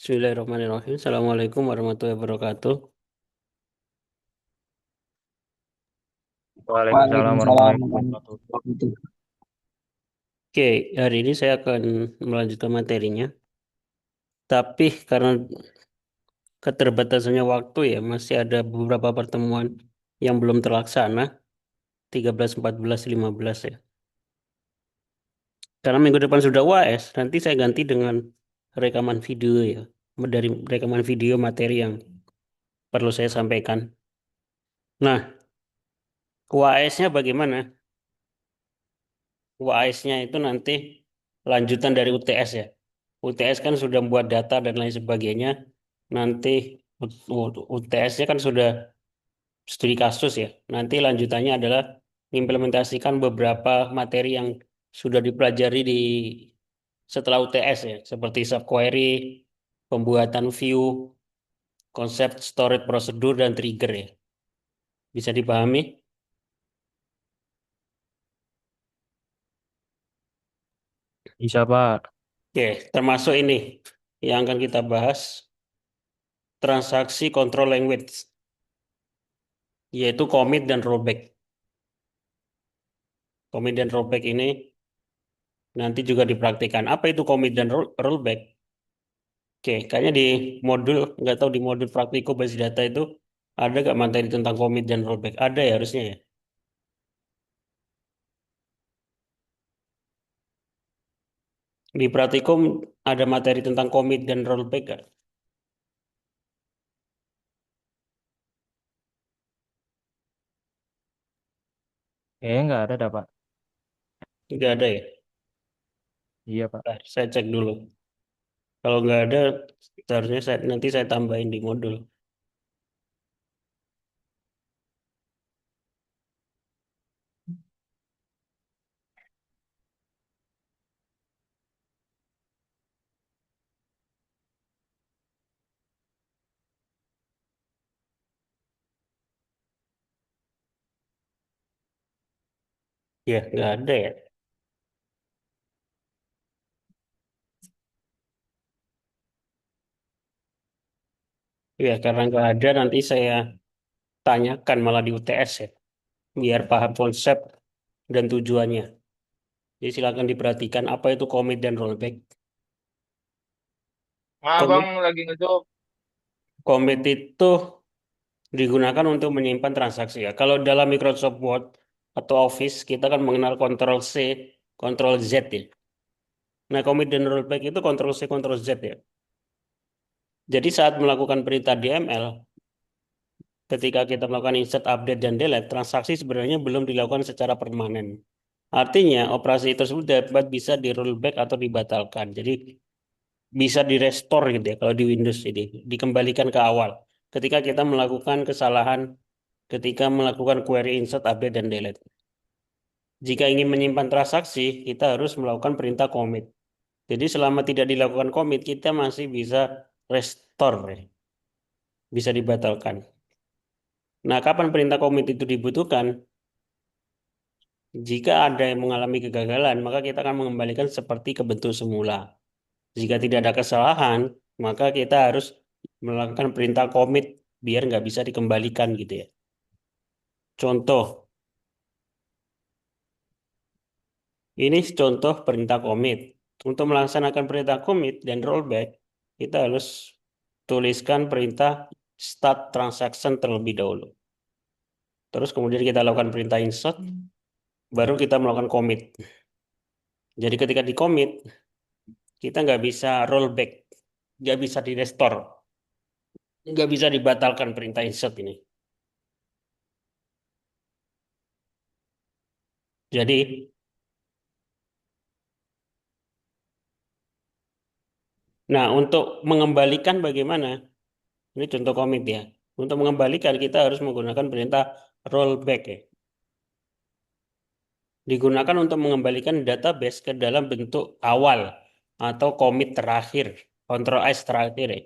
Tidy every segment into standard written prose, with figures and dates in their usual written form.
Bismillahirrahmanirrahim. Assalamualaikum warahmatullahi wabarakatuh. Waalaikumsalam Waalaikumsalam warahmatullahi warahmatullahi wabarakatuh. wabarakatuh. Oke, hari ini saya akan melanjutkan materinya. Tapi karena keterbatasannya waktu ya, masih ada beberapa pertemuan yang belum terlaksana, 13, 14, 15 ya. Karena minggu depan sudah UAS, nanti saya ganti dengan rekaman video ya. Dari rekaman video materi yang perlu saya sampaikan. Nah, UAS-nya bagaimana? UAS-nya itu nanti lanjutan dari UTS ya. UTS kan sudah membuat data dan lain sebagainya. Nanti UTS-nya kan sudah studi kasus ya. Nanti lanjutannya adalah mengimplementasikan beberapa materi yang sudah dipelajari di setelah UTS ya, seperti subquery, pembuatan view, konsep storage prosedur dan trigger ya. Bisa dipahami? Bisa Pak. Oke, termasuk ini yang akan kita bahas, transaksi control language, yaitu commit dan rollback. Commit dan rollback ini nanti juga dipraktikkan. Apa itu commit dan rollback? Oke, kayaknya di modul, nggak tahu di modul praktiko basis data itu ada nggak materi tentang commit dan rollback? Ada ya harusnya ya. Di praktikum ada materi tentang commit dan rollback nggak? Nggak ada dah Pak. Nggak ada ya. Iya Pak. Nah, saya cek dulu. Kalau nggak ada, seharusnya nanti saya tambahin di modul. Ya, nggak ada ya. Ya, karena nggak ada nanti saya tanyakan malah di UTS ya, biar paham konsep dan tujuannya. Jadi silakan diperhatikan apa itu commit dan rollback. Abang Commit, lagi ngejob. commit itu digunakan untuk menyimpan transaksi ya. Kalau dalam Microsoft Word atau Office kita kan mengenal Ctrl C, Ctrl Z ya. Nah, commit dan rollback itu Ctrl C, Ctrl Z ya. Jadi saat melakukan perintah DML, ketika kita melakukan insert, update, dan delete, transaksi sebenarnya belum dilakukan secara permanen. Artinya, operasi tersebut dapat bisa di rollback atau dibatalkan. Jadi bisa di restore gitu ya kalau di Windows ini, dikembalikan ke awal. Ketika kita melakukan kesalahan ketika melakukan query insert, update, dan delete. Jika ingin menyimpan transaksi, kita harus melakukan perintah commit. Jadi selama tidak dilakukan commit, kita masih bisa restore, ya. Bisa dibatalkan. Nah, kapan perintah commit itu dibutuhkan? Jika ada yang mengalami kegagalan, maka kita akan mengembalikan seperti ke bentuk semula. Jika tidak ada kesalahan, maka kita harus melakukan perintah commit biar nggak bisa dikembalikan gitu ya. Contoh, ini contoh perintah commit. Untuk melaksanakan perintah commit dan rollback, kita harus tuliskan perintah start transaction terlebih dahulu. Terus kemudian kita lakukan perintah insert, baru kita melakukan commit. Jadi ketika di commit, kita nggak bisa rollback, nggak bisa di restore, nggak bisa dibatalkan perintah insert ini. Jadi, nah untuk mengembalikan bagaimana? Ini contoh commit ya. Untuk mengembalikan kita harus menggunakan perintah rollback ya. Digunakan untuk mengembalikan database ke dalam bentuk awal atau commit terakhir, Ctrl S terakhir ya.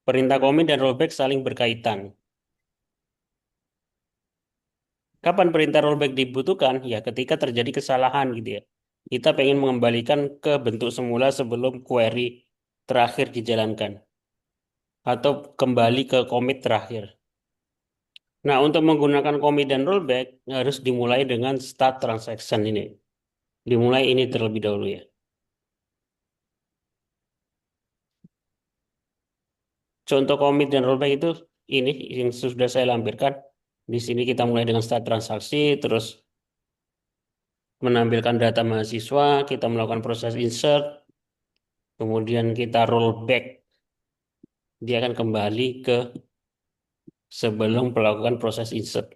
Perintah commit dan rollback saling berkaitan. Kapan perintah rollback dibutuhkan? Ya ketika terjadi kesalahan gitu ya. Kita pengen mengembalikan ke bentuk semula sebelum query terakhir dijalankan atau kembali ke commit terakhir. Nah, untuk menggunakan commit dan rollback harus dimulai dengan start transaction ini. Dimulai ini terlebih dahulu ya. Contoh commit dan rollback itu ini yang sudah saya lampirkan. Di sini kita mulai dengan start transaksi, terus menampilkan data mahasiswa, kita melakukan proses insert, kemudian kita rollback. Dia akan kembali ke sebelum melakukan proses insert.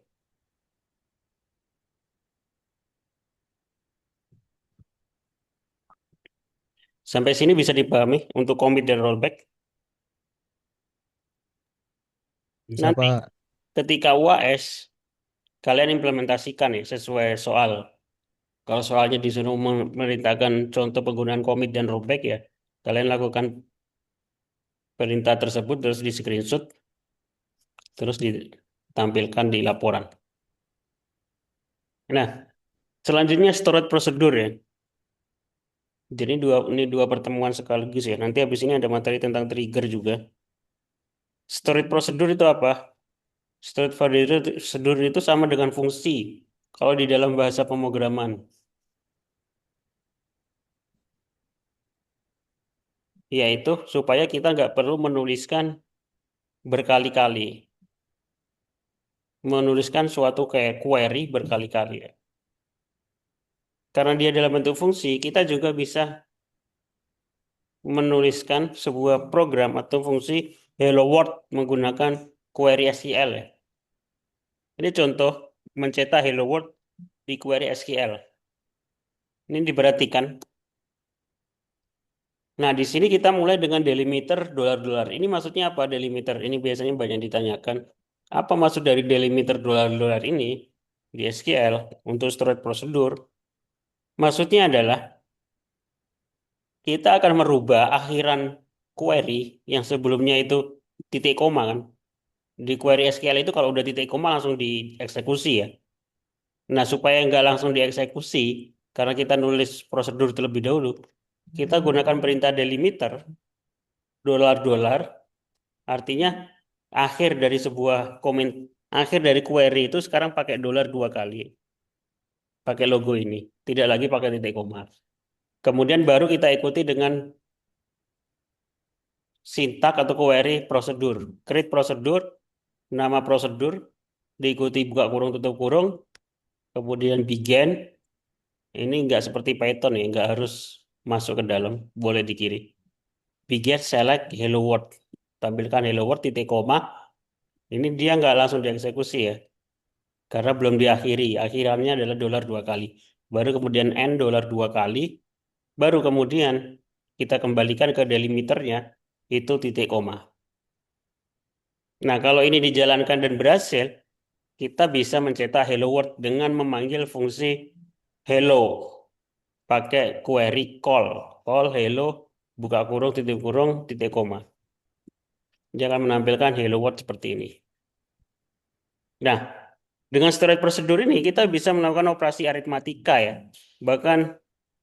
Sampai sini bisa dipahami untuk commit dan rollback. Bisa, Nanti Pak. ketika UAS, kalian implementasikan ya sesuai soal. Kalau soalnya disuruh memerintahkan contoh penggunaan commit dan rollback ya, kalian lakukan perintah tersebut terus di screenshot, terus ditampilkan di laporan. Nah, selanjutnya storage prosedur ya. Jadi ini dua pertemuan sekaligus ya. Nanti habis ini ada materi tentang trigger juga. Storage prosedur itu apa? Storage prosedur itu sama dengan fungsi. Kalau di dalam bahasa pemrograman, yaitu supaya kita nggak perlu menuliskan berkali-kali, menuliskan suatu kayak query berkali-kali ya. Karena dia dalam bentuk fungsi, kita juga bisa menuliskan sebuah program atau fungsi Hello World menggunakan query SQL ya. Ini contoh mencetak Hello World di query SQL. Ini diperhatikan. Nah, di sini kita mulai dengan delimiter dolar-dolar. Ini maksudnya apa delimiter? Ini biasanya banyak ditanyakan. Apa maksud dari delimiter dolar-dolar ini di SQL untuk storage prosedur? Maksudnya adalah kita akan merubah akhiran query yang sebelumnya itu titik koma kan. Di query SQL itu kalau udah titik koma langsung dieksekusi ya. Nah, supaya nggak langsung dieksekusi, karena kita nulis prosedur terlebih dahulu, kita gunakan perintah delimiter dolar-dolar, artinya akhir dari sebuah komen, akhir dari query itu sekarang pakai dolar dua kali, pakai logo ini, tidak lagi pakai titik koma. Kemudian baru kita ikuti dengan sintak atau query prosedur, create prosedur, nama prosedur, diikuti buka kurung tutup kurung, kemudian begin. Ini nggak seperti Python ya, nggak harus masuk ke dalam, boleh di kiri. Begin select hello world, tampilkan hello world titik koma. Ini dia nggak langsung dieksekusi ya, karena belum diakhiri. Akhirannya adalah dolar dua kali. Baru kemudian end dolar dua kali. Baru kemudian kita kembalikan ke delimiternya itu titik koma. Nah, kalau ini dijalankan dan berhasil, kita bisa mencetak hello world dengan memanggil fungsi hello pakai query call. Call hello buka kurung titik kurung titik koma. Dia akan menampilkan hello world seperti ini. Nah, dengan storage prosedur ini kita bisa melakukan operasi aritmatika ya. Bahkan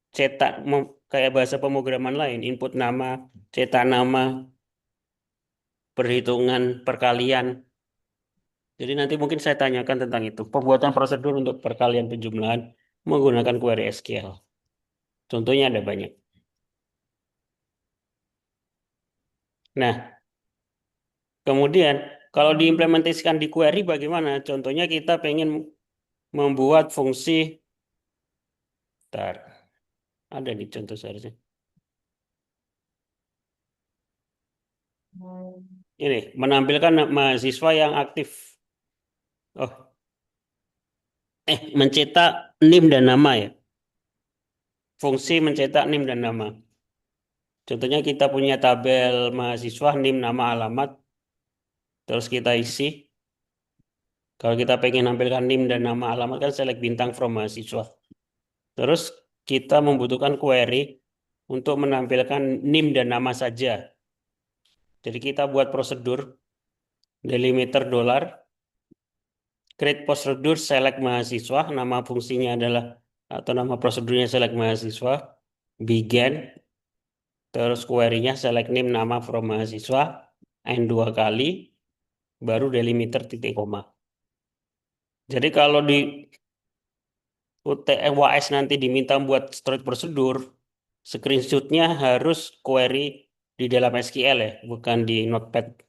cetak kayak bahasa pemrograman lain, input nama, cetak nama, perhitungan perkalian. Jadi nanti mungkin saya tanyakan tentang itu. Pembuatan prosedur untuk perkalian penjumlahan menggunakan query SQL. Contohnya ada banyak. Nah, kemudian kalau diimplementasikan di query bagaimana? Contohnya kita pengen membuat fungsi, bentar, ada di contoh seharusnya. Ini menampilkan mahasiswa yang aktif. Oh, mencetak NIM dan nama ya. Fungsi mencetak NIM dan nama. Contohnya kita punya tabel mahasiswa NIM nama alamat, terus kita isi. Kalau kita pengen nampilkan NIM dan nama alamat kan select bintang from mahasiswa. Terus kita membutuhkan query untuk menampilkan NIM dan nama saja. Jadi kita buat prosedur delimiter dolar, create prosedur select mahasiswa, nama fungsinya adalah atau nama prosedurnya select mahasiswa, begin, terus query-nya select name nama from mahasiswa, N dua kali, baru delimiter titik koma. Jadi kalau di UTS nanti diminta buat storage prosedur, screenshotnya harus query di dalam SQL ya, bukan di Notepad.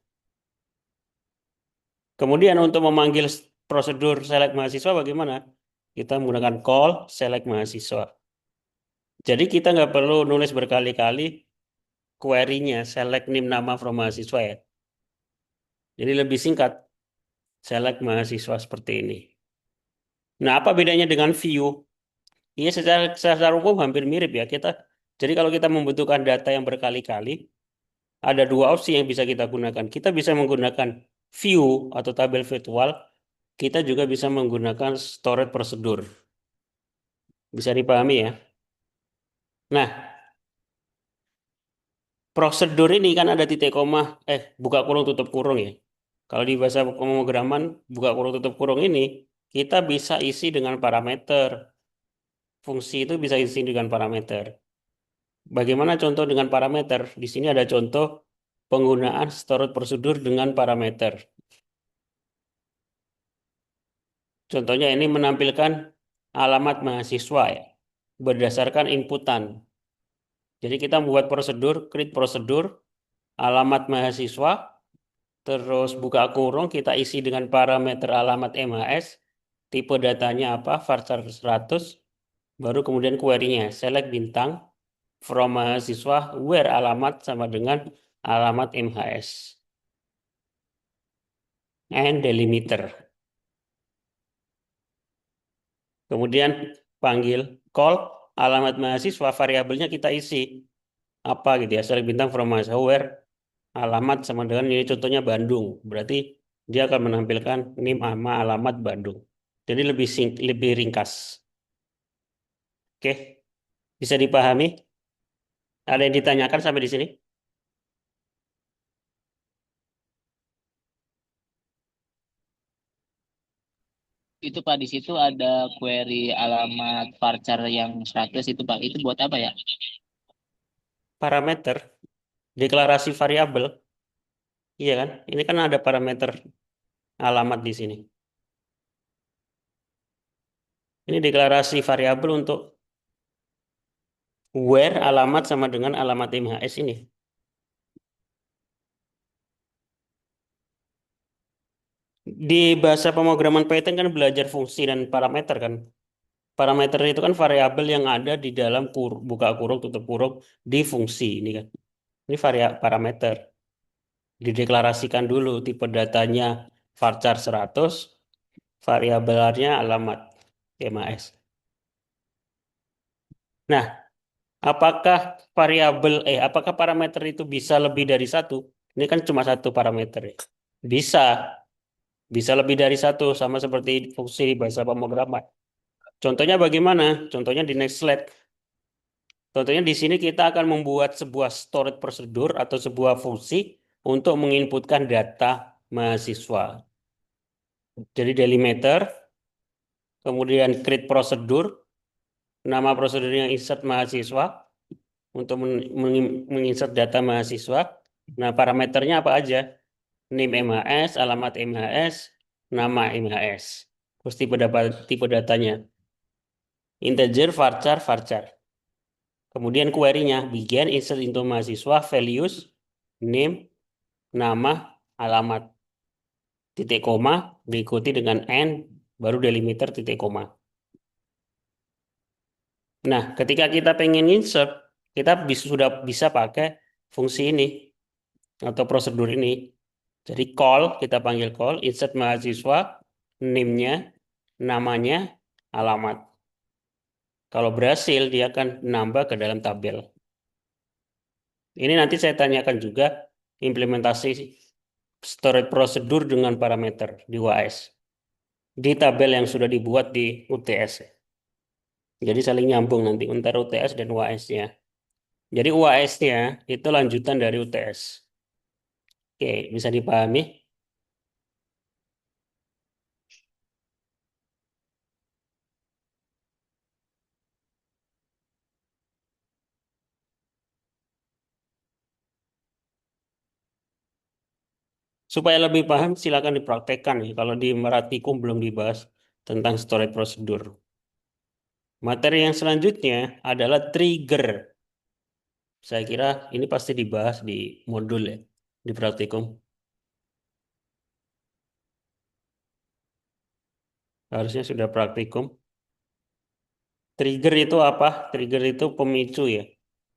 Kemudian untuk memanggil prosedur select mahasiswa bagaimana? Kita menggunakan call select mahasiswa. Jadi kita nggak perlu nulis berkali-kali query-nya select name nama from mahasiswa ya. Jadi lebih singkat select mahasiswa seperti ini. Nah, apa bedanya dengan view? Iya, secara umum hampir mirip ya. Jadi kalau kita membutuhkan data yang berkali-kali, ada dua opsi yang bisa kita gunakan. Kita bisa menggunakan view atau tabel virtual. Kita juga bisa menggunakan storage prosedur. Bisa dipahami ya. Nah, prosedur ini kan ada titik koma, buka kurung tutup kurung ya. Kalau di bahasa pemrograman, buka kurung tutup kurung ini, kita bisa isi dengan parameter. Fungsi itu bisa isi dengan parameter. Bagaimana contoh dengan parameter? Di sini ada contoh penggunaan storage prosedur dengan parameter. Contohnya ini menampilkan alamat mahasiswa ya, berdasarkan inputan. Jadi kita membuat prosedur, create prosedur, alamat mahasiswa, terus buka kurung, kita isi dengan parameter alamat MHS, tipe datanya apa, varchar 100, baru kemudian query-nya, select bintang, from mahasiswa, where alamat sama dengan alamat MHS, and delimiter. Kemudian panggil call, alamat mahasiswa, variabelnya kita isi. Apa gitu ya, select bintang from mahasiswa, where alamat sama dengan ini contohnya Bandung. Berarti dia akan menampilkan NIM sama alamat Bandung. Jadi lebih ringkas. Oke, bisa dipahami? Ada yang ditanyakan sampai di sini? Itu Pak di situ ada query alamat varchar yang 100 itu Pak. Itu buat apa ya? Parameter, deklarasi variabel, iya kan? Ini kan ada parameter alamat di sini. Ini deklarasi variabel untuk where alamat sama dengan alamat MHS ini. Di bahasa pemrograman Python kan belajar fungsi dan parameter kan. Parameter itu kan variabel yang ada di dalam buka kurung tutup kurung di fungsi ini kan. Ini parameter. Dideklarasikan dulu tipe datanya varchar 100, variabelnya alamat MAS. Nah, apakah apakah parameter itu bisa lebih dari satu? Ini kan cuma satu parameter ya. Bisa, bisa lebih dari satu sama seperti fungsi di bahasa pemrograman. Contohnya bagaimana? Contohnya di next slide. Contohnya di sini kita akan membuat sebuah storage prosedur atau sebuah fungsi untuk menginputkan data mahasiswa. Jadi delimiter, kemudian create prosedur, nama prosedurnya insert mahasiswa untuk menginsert data mahasiswa. Nah, parameternya apa aja? Name MHS, alamat MHS, nama MHS. Terus tipe datanya. Integer, varchar, varchar. Kemudian query-nya, begin insert into mahasiswa, values, name, nama, alamat, titik koma, diikuti dengan N, baru delimiter titik koma. Nah, ketika kita pengen insert, kita sudah bisa pakai fungsi ini atau prosedur ini. Jadi call, kita panggil call, insert mahasiswa, name-nya, namanya, alamat. Kalau berhasil, dia akan nambah ke dalam tabel. Ini nanti saya tanyakan juga implementasi storage prosedur dengan parameter di UAS. Di tabel yang sudah dibuat di UTS. Jadi saling nyambung nanti antara UTS dan UAS-nya. Jadi UAS-nya itu lanjutan dari UTS. Oke, bisa dipahami? Supaya lebih paham, silakan dipraktekkan ya. Kalau di Meratikum belum dibahas tentang storage prosedur. Materi yang selanjutnya adalah trigger. Saya kira ini pasti dibahas di modul ya, di praktikum. Harusnya sudah praktikum. Trigger itu apa? Trigger itu pemicu ya.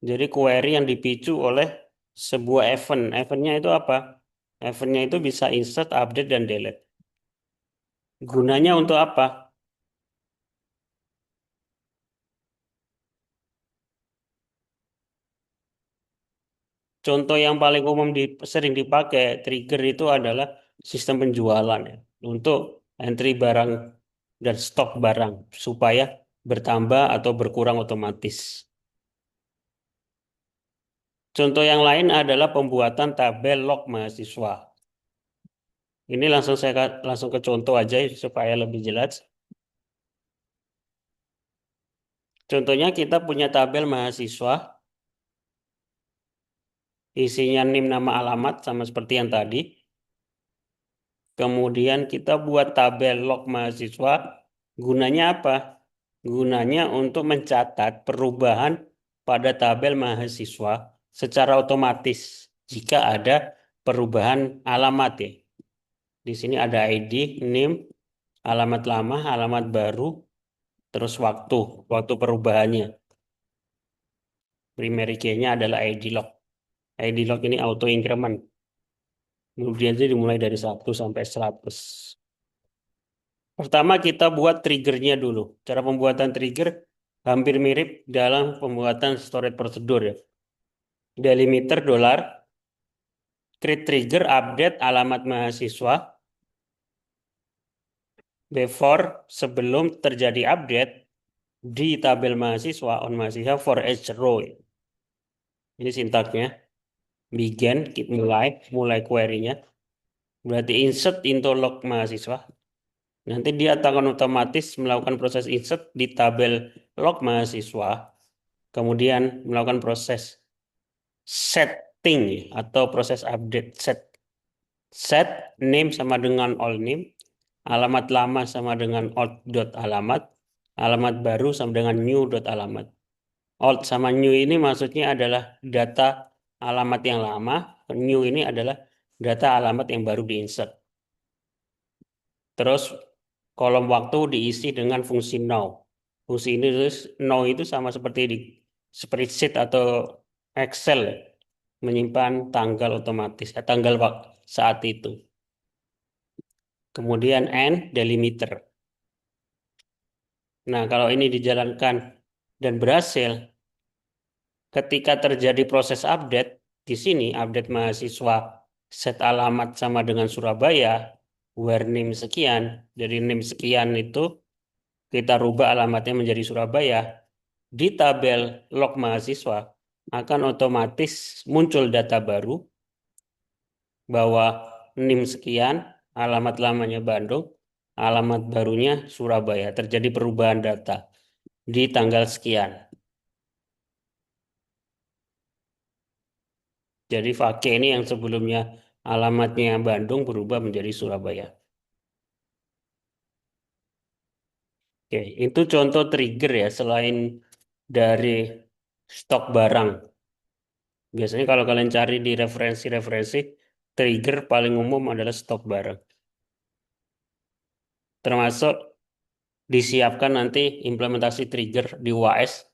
Jadi query yang dipicu oleh sebuah event. Eventnya itu apa? Eventnya itu bisa insert, update, dan delete. Gunanya untuk apa? Contoh yang paling umum sering dipakai trigger itu adalah sistem penjualan ya. Untuk entry barang dan stok barang supaya bertambah atau berkurang otomatis. Contoh yang lain adalah pembuatan tabel log mahasiswa. Ini langsung ke contoh aja supaya lebih jelas. Contohnya kita punya tabel mahasiswa, isinya NIM, nama, alamat sama seperti yang tadi. Kemudian kita buat tabel log mahasiswa. Gunanya apa? Gunanya untuk mencatat perubahan pada tabel mahasiswa secara otomatis jika ada perubahan alamat ya. Di sini ada ID, NIM, alamat lama, alamat baru, terus waktu perubahannya. Primary key-nya adalah ID log. ID log ini auto increment. Kemudian itu dimulai dari 1 sampai 100. Pertama kita buat triggernya dulu. Cara pembuatan trigger hampir mirip dalam pembuatan storage prosedur ya. Delimiter dolar, create trigger update alamat mahasiswa, before sebelum terjadi update di tabel mahasiswa on mahasiswa for each row. Ini sintaksnya. Begin, mulai query-nya. Berarti insert into log mahasiswa. Nanti dia akan otomatis melakukan proses insert di tabel log mahasiswa. Kemudian melakukan proses setting atau proses update set name sama dengan all name, alamat lama sama dengan old dot alamat, alamat baru sama dengan new dot alamat. Old sama new ini maksudnya adalah data alamat yang lama, new ini adalah data alamat yang baru diinsert. Terus kolom waktu diisi dengan fungsi now. Fungsi ini now itu sama seperti di spreadsheet atau Excel ya, menyimpan tanggal otomatis, tanggal saat itu. Kemudian end delimiter. Nah, kalau ini dijalankan dan berhasil, ketika terjadi proses update, di sini update mahasiswa set alamat sama dengan Surabaya, where name sekian, dari name sekian itu kita rubah alamatnya menjadi Surabaya, di tabel log mahasiswa akan otomatis muncul data baru bahwa NIM sekian, alamat lamanya Bandung, alamat barunya Surabaya. Terjadi perubahan data di tanggal sekian. Jadi Vake ini yang sebelumnya alamatnya Bandung berubah menjadi Surabaya. Oke, itu contoh trigger ya, selain dari stok barang. Biasanya kalau kalian cari di referensi-referensi, trigger paling umum adalah stok barang. Termasuk disiapkan nanti implementasi trigger di UAS,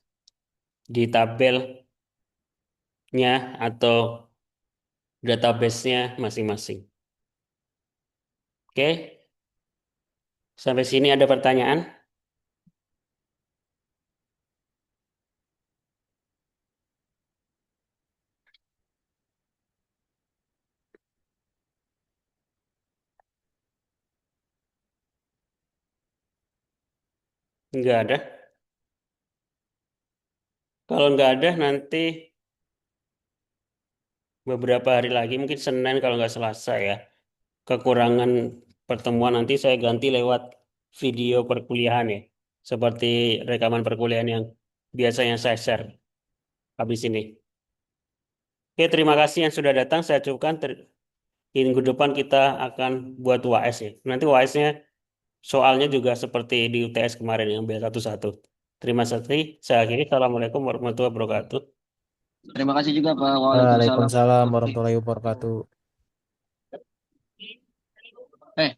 di tabelnya atau database-nya masing-masing. Oke, sampai sini ada pertanyaan? Nggak ada. Kalau nggak ada nanti beberapa hari lagi, mungkin Senin kalau nggak Selasa ya. Kekurangan pertemuan nanti saya ganti lewat video perkuliahan ya. Seperti rekaman perkuliahan yang biasanya saya share habis ini. Oke, terima kasih yang sudah datang. Saya cukupkan. minggu depan kita akan buat UAS ya. Nanti UAS-nya soalnya juga seperti di UTS kemarin yang ambil satu-satu. Terima kasih. Saya akhiri. Assalamualaikum warahmatullahi wabarakatuh. Terima kasih juga Pak. Waalaikumsalam Waalaikumsalam warahmatullahi warahmatullahi wabarakatuh.